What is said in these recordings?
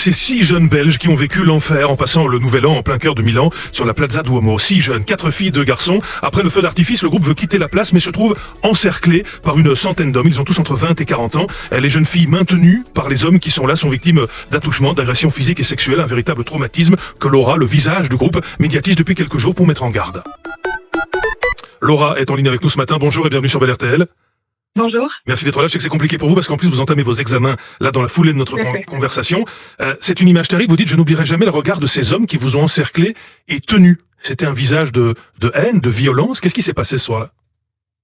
Ces 6 jeunes Belges qui ont vécu l'enfer en passant le nouvel an en plein cœur de Milan sur la Plaza Duomo. 6 jeunes, 4 filles, 2 garçons. Après le feu d'artifice, le groupe veut quitter la place mais se trouve encerclé par une centaine d'hommes. Ils ont tous entre 20 et 40 ans. Les jeunes filles maintenues par les hommes qui sont là sont victimes d'attouchements, d'agressions physiques et sexuelles. Un véritable traumatisme que Laura, le visage du groupe, médiatise depuis quelques jours pour mettre en garde. Laura est en ligne avec nous ce matin. Bonjour et bienvenue sur Bel RTL. Bonjour. Merci d'être là. Je sais que c'est compliqué pour vous parce qu'en plus vous entamez vos examens là dans la foulée de notre conversation. C'est une image terrible. Vous dites, je n'oublierai jamais le regard de ces hommes qui vous ont encerclé et tenu. C'était un visage de haine, de violence. Qu'est-ce qui s'est passé ce soir-là?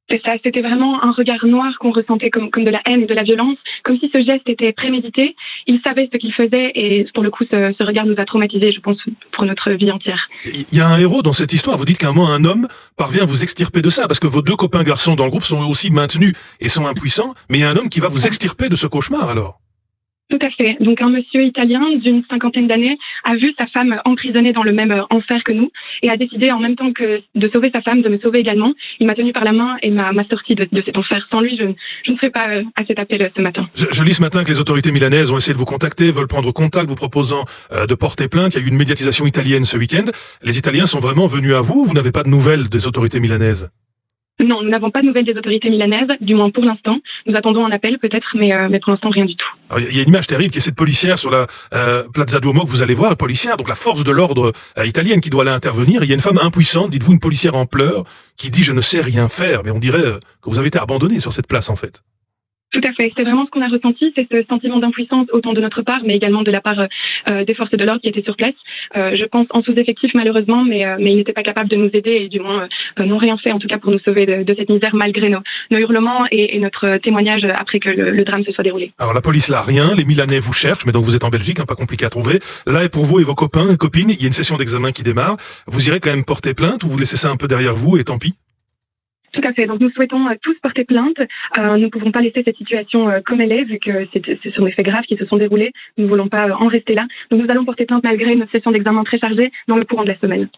C'est ça, c'était vraiment un regard noir qu'on ressentait comme de la haine et de la violence, comme si ce geste était prémédité. Ils savaient ce qu'ils faisaient et pour le coup, ce regard nous a traumatisés, je pense, pour notre vie entière. Il y a un héros dans cette histoire. Vous dites qu'à un moment, un homme parvient à vous extirper de ça parce que vos 2 copains garçons dans le groupe sont aussi maintenus et sont impuissants. Mais il y a un homme qui va vous extirper de ce cauchemar alors. Tout à fait. Donc un monsieur italien d'une 50aine d'années a vu sa femme emprisonnée dans le même enfer que nous et a décidé en même temps que de sauver sa femme, de me sauver également. Il m'a tenu par la main et m'a sorti de cet enfer. Sans lui, je ne serais pas à cet appel ce matin. Je lis ce matin que les autorités milanaises ont essayé de vous contacter, veulent prendre contact, vous proposant de porter plainte. Il y a eu une médiatisation italienne ce week-end. Les Italiens sont vraiment venus à vous. Vous n'avez pas de nouvelles des autorités milanaises? Non, nous n'avons pas de nouvelles des autorités milanaises, du moins pour l'instant. Nous attendons un appel peut-être, mais pour l'instant rien du tout. Alors, il y a une image terrible qui est cette policière sur la Plaza Duomo que vous allez voir, policière, donc la force de l'ordre italienne qui doit aller intervenir. Et il y a une femme impuissante, dites-vous, une policière en pleurs, qui dit « je ne sais rien faire ». Mais on dirait que vous avez été abandonné sur cette place en fait. Tout à fait. C'est vraiment ce qu'on a ressenti, c'est ce sentiment d'impuissance autant de notre part, mais également de la part des forces de l'ordre qui étaient sur place. Je pense en sous-effectif malheureusement, mais ils n'étaient pas capables de nous aider et du moins n'ont rien fait en tout cas pour nous sauver de cette misère malgré nos hurlements et notre témoignage après que le drame se soit déroulé. Alors la police là, rien, les Milanais vous cherchent, mais donc vous êtes en Belgique, pas compliqué à trouver. Là et pour vous et vos copains et copines, il y a une session d'examen qui démarre. Vous irez quand même porter plainte ou vous laissez ça un peu derrière vous et tant pis? Tout à fait. Donc nous souhaitons tous porter plainte. Nous ne pouvons pas laisser cette situation comme elle est, vu que ce sont des faits graves qui se sont déroulés. Nous ne voulons pas en rester là. Donc nous allons porter plainte malgré notre session d'examen très chargée dans le courant de la semaine.